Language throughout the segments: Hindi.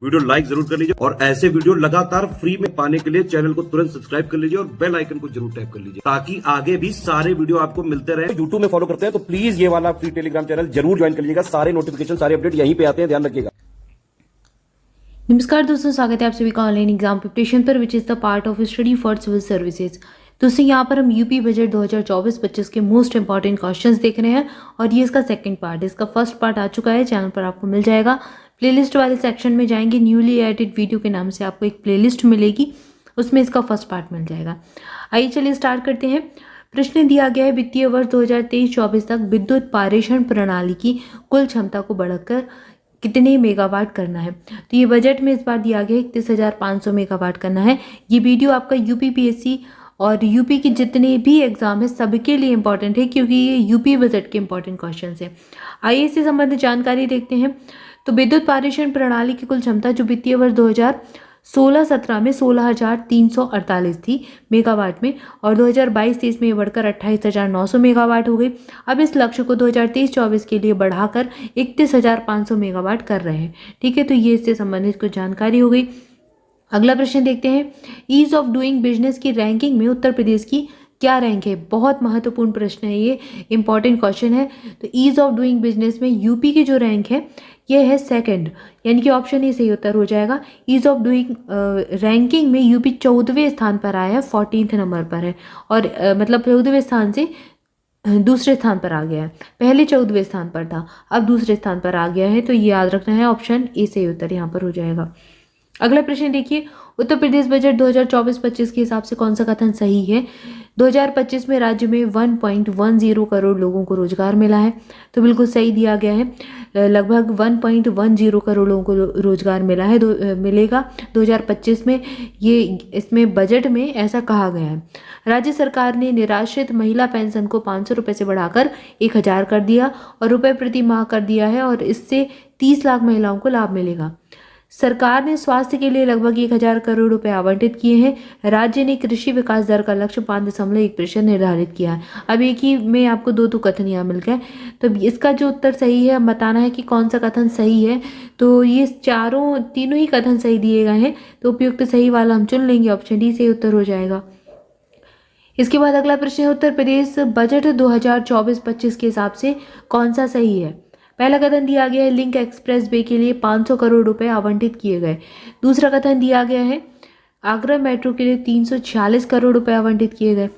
वीडियो लाइक जरूर कर लीजिए और ऐसे वीडियो लगातार फ्री में पाने के लिए चैनल को तुरंत सब्सक्राइब कर लीजिए और बेल आइकन को जरूर टैप कर लीजिए ताकि आगे भी सारे वीडियो आपको मिलते रहे। यूट्यूब में फॉलो करते हैं तो प्लीज ये वाला फ्री टेलीग्राम चैनल जरूर ज्वाइन कर लीजिएगा। सारे नोटिफिकेशन सारे अपडेट यहीं पे आते हैं, ध्यान रखिएगा। नमस्कार दोस्तों, स्वागत है आप सभी का ऑनलाइन एग्जाम प्रिपरेशन पर which is the part of study for civil services. दोस्तों यहाँ पर हम यूपी बजट 2024-25 के मोस्ट इंपॉर्टेंट क्वेश्चंस देख रहे हैं और ये इसका सेकंड पार्ट है। इसका फर्स्ट पार्ट आ चुका है, चैनल पर आपको मिल जाएगा। प्लेलिस्ट वाले सेक्शन में जाएंगे, न्यूली एडिड वीडियो के नाम से आपको एक प्लेलिस्ट मिलेगी, उसमें इसका फर्स्ट पार्ट मिल जाएगा। आइए चलिए स्टार्ट करते हैं। प्रश्न दिया गया है, वित्तीय वर्ष 2023-24 तक विद्युत पारेषण प्रणाली की कुल क्षमता को बढ़ाकर कितने मेगावाट करना है। तो ये बजट में इस बार दिया गया है 31,500 मेगावाट करना है। ये वीडियो आपका यूपीपीएससी और यूपी के जितने भी एग्जाम है सबके लिए इंपॉर्टेंट है, क्योंकि ये यूपी बजट के इंपॉर्टेंट क्वेश्चन है। आइए इससे संबंधित जानकारी देखते हैं। तो विद्युत पारेषण प्रणाली की कुल क्षमता जो वित्तीय वर्ष 2016-17 में 16,348 थी मेगावाट में और 2022-23 में बढ़कर 28,900 मेगावाट हो गई। अब इस लक्ष्य को 2023-24 के लिए बढ़ाकर 31,500 मेगावाट कर रहे हैं। ठीक है, तो ये इससे संबंधित कुछ जानकारी हो गई। अगला प्रश्न देखते हैं, ईज ऑफ डूइंग बिजनेस की रैंकिंग में उत्तर प्रदेश की क्या रैंक है। बहुत महत्वपूर्ण प्रश्न है, ये इंपॉर्टेंट क्वेश्चन है। तो ईज ऑफ डूइंग बिजनेस में यूपी की जो रैंक है ये है सेकंड, यानी कि ऑप्शन ही सही उत्तर हो जाएगा। ईज ऑफ डूइंग रैंकिंग में यूपी 14वें स्थान पर आया है, 14th नंबर पर है और मतलब 14वें स्थान से दूसरे स्थान पर आ गया है। पहले 14वें स्थान पर था, अब दूसरे स्थान पर आ गया है। तो ये याद रखना है, ऑप्शन ए सही उत्तर यहाँ पर हो जाएगा। अगला प्रश्न देखिए, उत्तर प्रदेश बजट 2024-25 के हिसाब से कौन सा कथन सही है। 2025 में राज्य में 1.10 करोड़ लोगों को रोजगार मिला है, तो बिल्कुल सही दिया गया है। लगभग 1.10 करोड़ लोगों को रोजगार मिला है, मिलेगा 2025 में। ये इसमें बजट में ऐसा कहा गया है। राज्य सरकार ने निराश्रित महिला पेंशन को 500 रुपये से बढ़ाकर 1,000 कर दिया और रुपये प्रति माह कर दिया है और इससे 30 लाख महिलाओं को लाभ मिलेगा। सरकार ने स्वास्थ्य के लिए लगभग 1,000 करोड़ रुपए आवंटित किए हैं। राज्य ने कृषि विकास दर का लक्ष्य 5.1% निर्धारित किया है। अब एक ही में आपको दो कथन यहाँ मिल गए, तो इसका जो उत्तर सही है बताना है कि कौन सा कथन सही है। तो ये तीनों ही कथन सही दिए गए हैं, तो उपयुक्त सही वाला हम चुन लेंगे, ऑप्शन डी सही उत्तर हो जाएगा। इसके बाद अगला प्रश्न है, उत्तर प्रदेश बजट 2024-25 के हिसाब से कौन सा सही है। पहला कथन दिया गया है, लिंक एक्सप्रेस वे के लिए 500 करोड़ रुपए आवंटित किए गए। दूसरा कथन दिया गया है, आगरा मेट्रो के लिए 346 करोड़ रुपए आवंटित किए गए।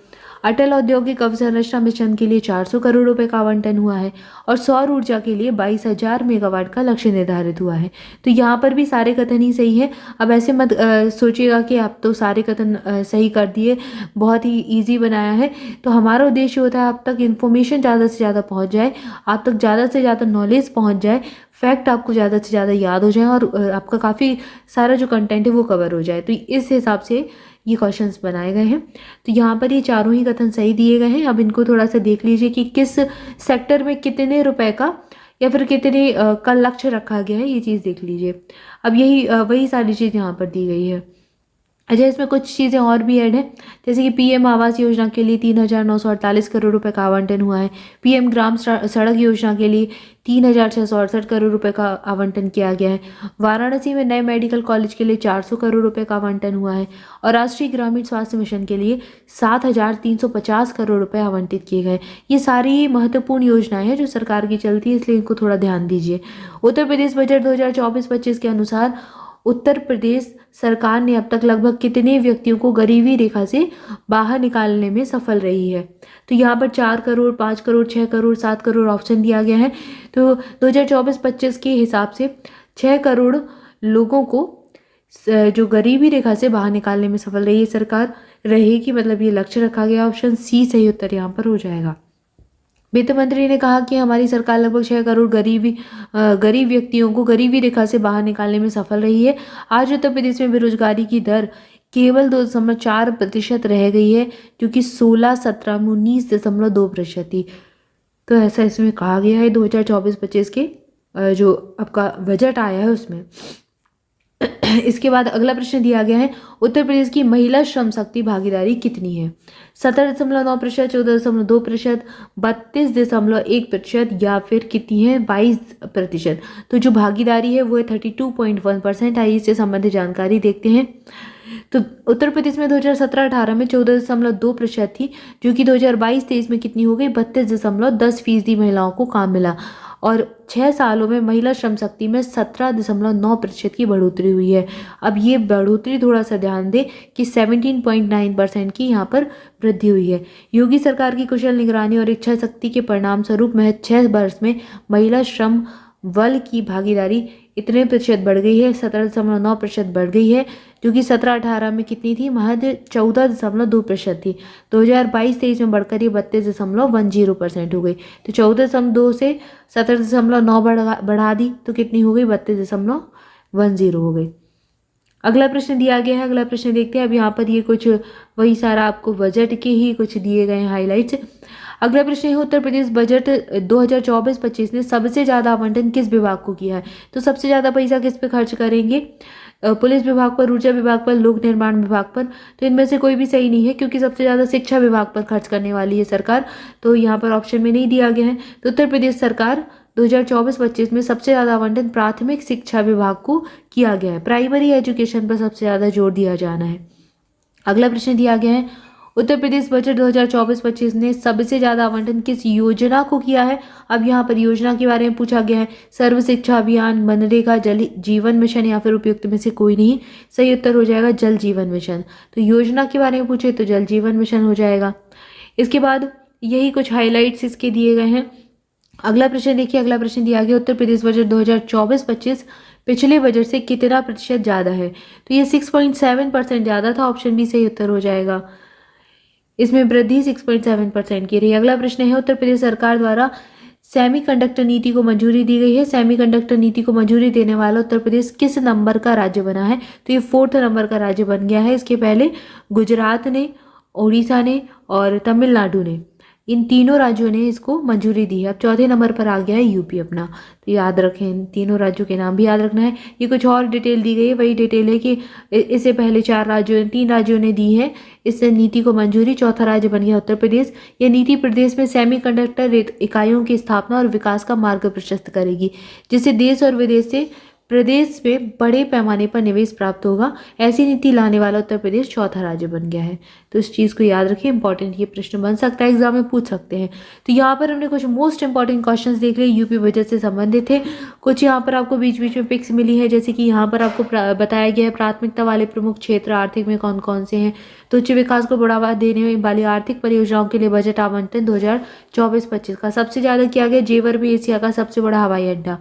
अटल औद्योगिक अवसंरचना मिशन के लिए 400 करोड़ रुपए का आवंटन हुआ है और सौर ऊर्जा के लिए 22,000 मेगावाट का लक्ष्य निर्धारित हुआ है। तो यहाँ पर भी सारे कथन ही सही है। अब ऐसे मत सोचिएगा कि आप तो सारे कथन सही कर दिए, बहुत ही ईजी बनाया है। तो हमारा उद्देश्य होता है आप तक इन्फॉर्मेशन ज़्यादा से ज़्यादा पहुँच जाए, आप तक ज़्यादा से ज़्यादा नॉलेज पहुँच जाए, फैक्ट आपको ज़्यादा से ज़्यादा याद हो जाए और आपका काफ़ी सारा जो कंटेंट है वो कवर हो जाए। तो इस हिसाब से ये क्वेश्चंस बनाए गए हैं। तो यहाँ पर ये चारों ही कथन सही दिए गए हैं। अब इनको थोड़ा सा देख लीजिए कि किस सेक्टर में कितने रुपए का या फिर कितने का लक्ष्य रखा गया है, ये चीज़ देख लीजिए। अब यही वही सारी चीज़ यहाँ पर दी गई है। अच्छा, इसमें कुछ चीज़ें और भी ऐड हैं, जैसे कि पीएम आवास योजना के लिए 3,948 करोड़ रुपए का आवंटन हुआ है। पीएम ग्राम सड़क योजना के लिए 3,668 करोड़ रुपए का आवंटन किया गया है। वाराणसी में नए मेडिकल कॉलेज के लिए 400 करोड़ रुपए का आवंटन हुआ है और राष्ट्रीय ग्रामीण स्वास्थ्य मिशन के लिए 7,350 करोड़ रुपए आवंटित किए गए। ये सारी महत्वपूर्ण योजनाएं हैं जो सरकार की चलती है, इसलिए इनको थोड़ा ध्यान दीजिए। उत्तर प्रदेश बजट 2024-25 के अनुसार उत्तर प्रदेश सरकार ने अब तक लगभग कितने व्यक्तियों को गरीबी रेखा से बाहर निकालने में सफल रही है। तो यहाँ पर 4 करोड़, 5 करोड़, 6 करोड़, 7 करोड़ ऑप्शन दिया गया है। तो 2024-25 के हिसाब से 6 करोड़ लोगों को जो गरीबी रेखा से बाहर निकालने में सफल रही है सरकार रहेगी, मतलब ये लक्ष्य रखा गया। ऑप्शन सी सही उत्तर यहाँ पर हो जाएगा। वित्त मंत्री ने कहा कि हमारी सरकार लगभग 6 करोड़ गरीब व्यक्तियों को गरीबी रेखा से बाहर निकालने में सफल रही है। आज उत्तर प्रदेश में बेरोजगारी की दर केवल 2.4% रह गई है, जो कि 16-17 में 19.2% थी। तो ऐसा इसमें कहा गया है 2024-25 के जो आपका बजट आया है उसमें। इसके बाद अगला प्रश्न दिया गया है, उत्तर प्रदेश की महिला श्रम शक्ति भागीदारी कितनी है? 17.9%, 14.2%, 32.1% या फिर कितनी है 22%। तो जो भागीदारी है वो है 32.1%। आइए इससे संबंधित जानकारी देखते हैं। तो उत्तर प्रदेश में 2017-18 में 14.2% थी, जो कि 2022-23 में कितनी हो गई 32.10% महिलाओं को काम मिला। और 6 सालों में महिला श्रम शक्ति में 17.9% की बढ़ोतरी हुई है। अब ये बढ़ोतरी थोड़ा सा ध्यान दें कि 17.9% की यहाँ पर वृद्धि हुई है। योगी सरकार की कुशल निगरानी और इच्छा शक्ति के परिणाम स्वरूप महज 6 वर्ष में महिला श्रम बल की भागीदारी इतने प्रतिशत बढ़ गई है, 17.9% बढ़ गई है, जो कि 17-18 में कितनी थी महज 14.2% थी। 2022-23 में बढ़कर ये 32.10% हो गई। तो 14.2 से 17.9 बढ़ा दी तो कितनी हो गई 32.10 हो गई। अगला प्रश्न दिया गया है, अगला प्रश्न देखते हैं। अब यहाँ पर ये कुछ वही सारा आपको बजट के ही कुछ दिए गए हैं हाईलाइट्स। अगला प्रश्न है, उत्तर प्रदेश बजट 2024-25 ने सबसे ज़्यादा आवंटन किस विभाग को किया है? तो सबसे ज़्यादा पैसा किस पे खर्च करेंगे? पुलिस विभाग पर, ऊर्जा विभाग पर, लोक निर्माण विभाग पर। तो इनमें से कोई भी सही नहीं है, क्योंकि सबसे ज़्यादा शिक्षा विभाग पर खर्च करने वाली है सरकार। तो यहाँ पर ऑप्शन में नहीं दिया गया है। तो उत्तर प्रदेश सरकार 2024-25 में सबसे ज़्यादा आवंटन प्राथमिक शिक्षा विभाग को किया गया है। प्राइमरी एजुकेशन पर सबसे ज़्यादा जोर दिया जाना है। अगला प्रश्न दिया गया है, उत्तर प्रदेश बजट 2024-25 ने सबसे ज़्यादा आवंटन किस योजना को किया है? अब यहाँ पर योजना के बारे में पूछा गया है। सर्व शिक्षा अभियान, मनरेगा, जल जीवन मिशन या फिर उपयुक्त में से कोई नहीं। सही उत्तर हो जाएगा जल जीवन मिशन। तो योजना के बारे में पूछे तो जल जीवन मिशन हो जाएगा। इसके बाद यही कुछ हाईलाइट्स इसके दिए गए हैं। अगला प्रश्न देखिए, अगला प्रश्न दिया गया, उत्तर प्रदेश बजट 2024-25 पिछले बजट से कितना प्रतिशत ज़्यादा है? तो ये 6.7% ज़्यादा था। ऑप्शन बी सही उत्तर हो जाएगा। इसमें वृद्धि 6.7% की रही। अगला प्रश्न है, उत्तर प्रदेश सरकार द्वारा सेमीकंडक्टर नीति को मंजूरी दी गई है। सेमीकंडक्टर नीति को मंजूरी देने वाला उत्तर प्रदेश किस नंबर का राज्य बना है? तो ये 4th नंबर का राज्य बन गया है। इसके पहले गुजरात ने, उड़ीसा ने और तमिलनाडु ने, इन तीनों राज्यों ने इसको मंजूरी दी है। अब 4थे नंबर पर आ गया है यूपी अपना। तो याद रखें, इन तीनों राज्यों के नाम भी याद रखना है। ये कुछ और डिटेल दी गई है, वही डिटेल है कि इससे पहले 3 राज्यों ने दी है इस नीति को मंजूरी। 4था राज्य बन गया उत्तर प्रदेश। यह नीति प्रदेश में सेमीकंडक्टर इकाइयों की स्थापना और विकास का मार्ग प्रशस्त करेगी, जिससे देश और विदेश से प्रदेश में बड़े पैमाने पर निवेश प्राप्त होगा। ऐसी नीति लाने वाला उत्तर प्रदेश 4था राज्य बन गया है। तो इस चीज़ को याद रखिए, इंपॉर्टेंट ये प्रश्न बन सकता है, एग्जाम में पूछ सकते हैं। तो यहाँ पर हमने कुछ मोस्ट इंपॉर्टेंट क्वेश्चंस देख लिए, यूपी बजट से संबंधित थे। कुछ यहाँ पर आपको बीच बीच में पिक्स मिली है, जैसे कि यहाँ पर आपको बताया गया है प्राथमिकता वाले प्रमुख क्षेत्र आर्थिक में कौन कौन से हैं। तो उच्च विकास को बढ़ावा देने वाली आर्थिक परियोजनाओं के लिए बजट आवंटन 2024-25 का सबसे ज़्यादा किया गया। जेवर भी एशिया का सबसे बड़ा हवाई अड्डा,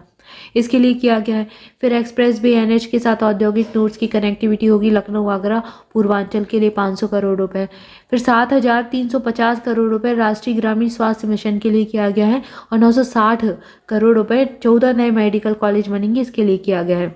इसके लिए किया गया है। फिर एक्सप्रेस वे एनएच के साथ औद्योगिक नोड्स की कनेक्टिविटी होगी लखनऊ आगरा पूर्वांचल के लिए 500 करोड़ रुपए। फिर 7,350 करोड़ रुपए राष्ट्रीय ग्रामीण स्वास्थ्य मिशन के लिए किया गया है और 960 करोड़ रुपए 14 नए मेडिकल कॉलेज बनेंगे, इसके लिए किया गया है।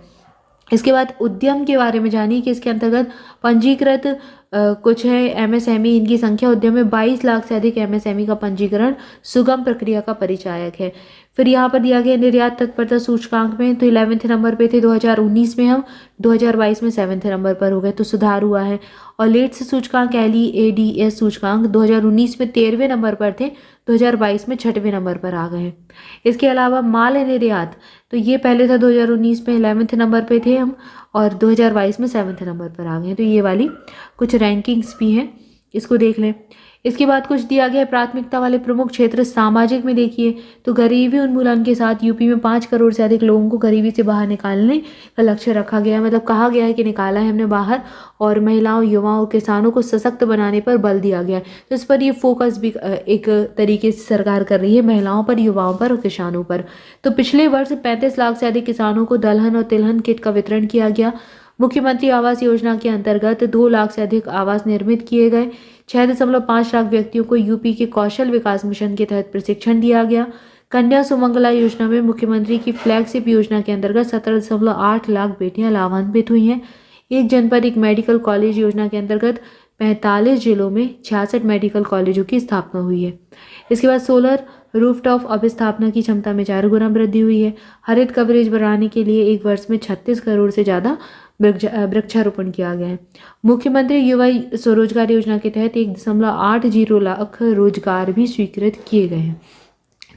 इसके बाद उद्यम के बारे में जानिए कि इसके अंतर्गत पंजीकृत कुछ है एमएसएमई, इनकी संख्या उद्यम में 22 लाख से अधिक एमएसएमई का पंजीकरण सुगम प्रक्रिया का परिचायक है। फिर यहाँ पर दिया गया निर्यात तत्परता सूचकांक में, तो 11वें नंबर पे थे 2019 में, हम 2022 में 7वें नंबर पर हो गए, तो सुधार हुआ है। और लेट्स सूचकांक LEADS सूचकांक 2019 में 13वें नंबर पर थे, 2022 में 6वें नंबर पर आ गए हैं। इसके अलावा माल निर्यात, तो ये पहले था 2019 में 11वें नंबर पे थे हम, और 2022 में 7वें नंबर पर आ गए हैं। तो ये वाली कुछ रैंकिंग्स भी हैं, इसको देख लें। इसके बाद कुछ दिया गया है प्राथमिकता वाले प्रमुख क्षेत्र सामाजिक में, देखिए तो गरीबी उन्मूलन के साथ यूपी में 5 करोड़ से अधिक लोगों को गरीबी से बाहर निकालने का लक्ष्य रखा गया है। मतलब कहा गया है कि निकाला है हमने बाहर, और महिलाओं, युवाओं, किसानों को सशक्त बनाने पर बल दिया गया है। तो इस पर ये फोकस भी एक तरीके से सरकार कर रही है, महिलाओं पर, युवाओं पर और किसानों पर। तो पिछले वर्ष 35 लाख से अधिक किसानों को दलहन और तिलहन किट का वितरण किया गया। मुख्यमंत्री आवास योजना के अंतर्गत 2 लाख से अधिक आवास निर्मित किए गए। 6.5 लाख व्यक्तियों को यूपी के कौशल विकास मिशन के तहत प्रशिक्षण दिया गया। कन्या सुमंगला योजना में मुख्यमंत्री की फ्लैगशिप योजना के अंतर्गत 17.8 लाख बेटियां लाभान्वित हुई हैं। एक जनपद एक मेडिकल कॉलेज योजना के अंतर्गत 45 जिलों में 66 मेडिकल कॉलेजों की स्थापना हुई है। इसके बाद सोलर रूफटॉप अब स्थापना की क्षमता में 4 गुना वृद्धि हुई है। हरित कवरेज बढ़ाने के लिए एक वर्ष में 36 करोड़ से ज़्यादा वृक्षारोपण किया गया है। मुख्यमंत्री युवा स्वरोजगार योजना के तहत 1.80 लाख रोजगार भी स्वीकृत किए गए हैं।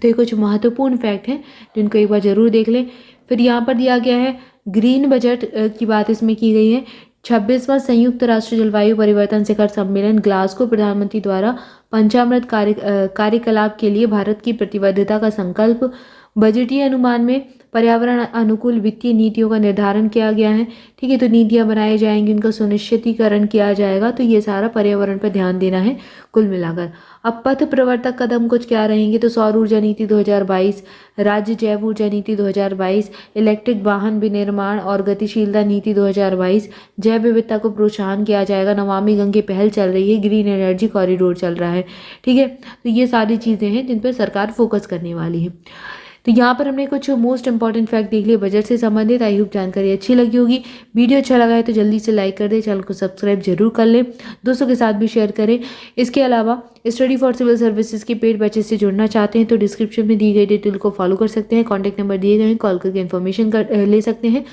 तो ये कुछ महत्वपूर्ण फैक्ट हैं जिनको एक बार जरूर देख लें। फिर यहाँ पर दिया गया है ग्रीन बजट की बात इसमें की गई है। 26वां संयुक्त राष्ट्र जलवायु परिवर्तन शिखर सम्मेलन ग्लासगो प्रधानमंत्री द्वारा पंचामृत कार्यकलाप के लिए भारत की प्रतिबद्धता का संकल्प। बजटीय अनुमान में पर्यावरण अनुकूल वित्तीय नीतियों का निर्धारण किया गया है। ठीक है, तो नीतियां बनाई जाएंगी, उनका सुनिश्चितीकरण किया जाएगा। तो ये सारा पर्यावरण पर ध्यान देना है कुल मिलाकर। अब पथ प्रवर्तक कदम कुछ क्या रहेंगे, तो सौर ऊर्जा नीति 2022, राज्य जैव ऊर्जा नीति 2022, इलेक्ट्रिक वाहन विनिर्माण और गतिशीलता नीति 2022, जैव विविधता को प्रोत्साहन किया जाएगा, नमामि गंगे पहल चल रही है, ग्रीन एनर्जी कॉरिडोर चल रहा है। ठीक है, तो ये सारी चीज़ें हैं जिन पर सरकार फोकस करने वाली है। तो यहाँ पर हमने कुछ मोस्ट इंपॉर्टेंट फैक्ट देख लिए बजट से संबंधित। आई होप जानकारी अच्छी लगी होगी। वीडियो अच्छा लगा है तो जल्दी से लाइक कर दें, चैनल को सब्सक्राइब जरूर कर लें, दोस्तों के साथ भी शेयर करें। इसके अलावा स्टडी फॉर सिविल सर्विसेज के पेड बैचेस से जुड़ना चाहते हैं तो डिस्क्रिप्शन में दी गई डिटेल को फॉलो कर सकते हैं। कॉन्टैक्ट नंबर दिए गए हैं, कॉल करके इन्फॉर्मेशन ले सकते हैं।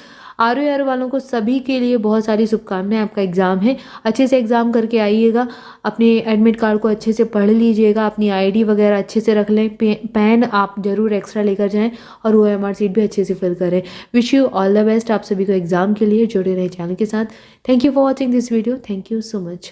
ROR वालों को सभी के लिए बहुत सारी शुभकामनाएं। आपका एग्ज़ाम है, अच्छे से एग्ज़ाम करके आइएगा, अपने एडमिट कार्ड को अच्छे से पढ़ लीजिएगा, अपनी ID वगैरह अच्छे से रख लें, पेन आप ज़रूर एक्स्ट्रा लेकर जाएं और OMR सीट भी अच्छे से फिल करें। Wish you all the best आप सभी को एग्ज़ाम के लिए। जुड़े रहे चैनल के साथ। Thank you for watching this video. Thank you so much.